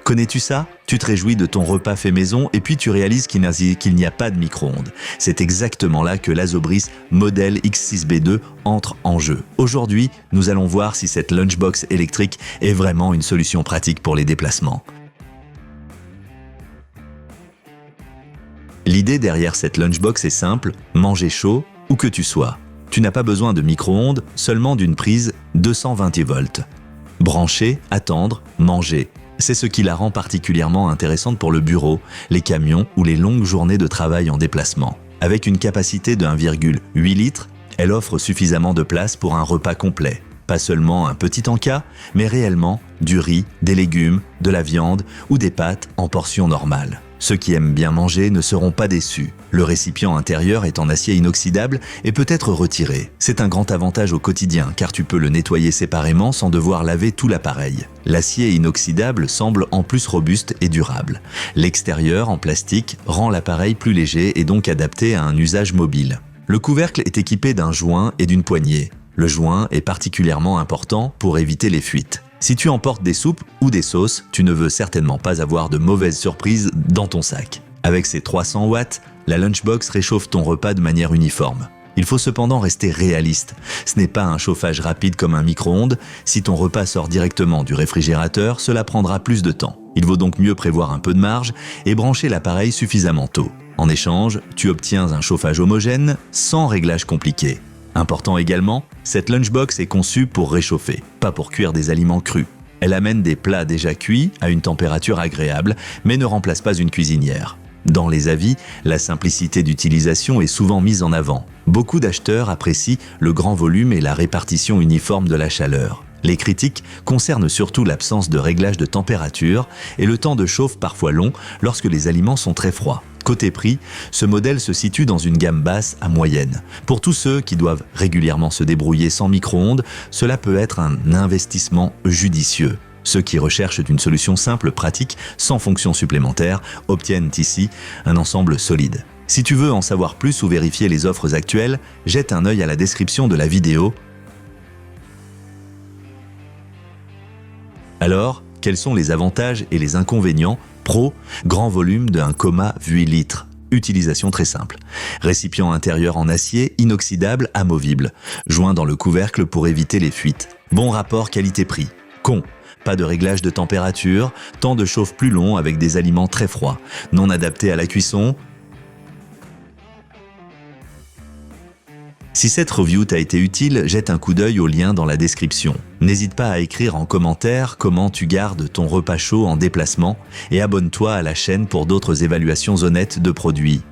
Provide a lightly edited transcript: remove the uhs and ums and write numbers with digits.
Connais-tu ça? Tu te réjouis de ton repas fait maison et puis tu réalises qu'il n'y a pas de micro-ondes. C'est exactement là que l'Asobris modèle X6B2 entre en jeu. Aujourd'hui, nous allons voir si cette lunchbox électrique est vraiment une solution pratique pour les déplacements. L'idée derrière cette lunchbox est simple, manger chaud, où que tu sois. Tu n'as pas besoin de micro-ondes, seulement d'une prise 220 volts. Brancher, attendre, manger. C'est ce qui la rend particulièrement intéressante pour le bureau, les camions ou les longues journées de travail en déplacement. Avec une capacité de 1,8 litres, elle offre suffisamment de place pour un repas complet. Pas seulement un petit encas, mais réellement du riz, des légumes, de la viande ou des pâtes en portions normales. Ceux qui aiment bien manger ne seront pas déçus. Le récipient intérieur est en acier inoxydable et peut être retiré. C'est un grand avantage au quotidien car tu peux le nettoyer séparément sans devoir laver tout l'appareil. L'acier inoxydable semble en plus robuste et durable. L'extérieur en plastique rend l'appareil plus léger et donc adapté à un usage mobile. Le couvercle est équipé d'un joint et d'une poignée. Le joint est particulièrement important pour éviter les fuites. Si tu emportes des soupes ou des sauces, tu ne veux certainement pas avoir de mauvaises surprises dans ton sac. Avec ses 300 watts, la Lunchbox réchauffe ton repas de manière uniforme. Il faut cependant rester réaliste. Ce n'est pas un chauffage rapide comme un micro-ondes. Si ton repas sort directement du réfrigérateur, cela prendra plus de temps. Il vaut donc mieux prévoir un peu de marge et brancher l'appareil suffisamment tôt. En échange, tu obtiens un chauffage homogène sans réglage compliqué. Important également, cette lunchbox est conçue pour réchauffer, pas pour cuire des aliments crus. Elle amène des plats déjà cuits à une température agréable, mais ne remplace pas une cuisinière. Dans les avis, la simplicité d'utilisation est souvent mise en avant. Beaucoup d'acheteurs apprécient le grand volume et la répartition uniforme de la chaleur. Les critiques concernent surtout l'absence de réglage de température et le temps de chauffe parfois long lorsque les aliments sont très froids. Côté prix, ce modèle se situe dans une gamme basse à moyenne. Pour tous ceux qui doivent régulièrement se débrouiller sans micro-ondes, cela peut être un investissement judicieux. Ceux qui recherchent une solution simple, pratique, sans fonction supplémentaire, obtiennent ici un ensemble solide. Si tu veux en savoir plus ou vérifier les offres actuelles, jette un œil à la description de la vidéo. Alors, quels sont les avantages et les inconvénients? Pro, grand volume de 1,8 litres. Utilisation très simple. Récipient intérieur en acier, inoxydable, amovible. Joint dans le couvercle pour éviter les fuites. Bon rapport qualité-prix. Con, pas de réglage de température, temps de chauffe plus long avec des aliments très froids. Non adapté à la cuisson. Si cette review t'a été utile, jette un coup d'œil au lien dans la description. N'hésite pas à écrire en commentaire comment tu gardes ton repas chaud en déplacement et abonne-toi à la chaîne pour d'autres évaluations honnêtes de produits.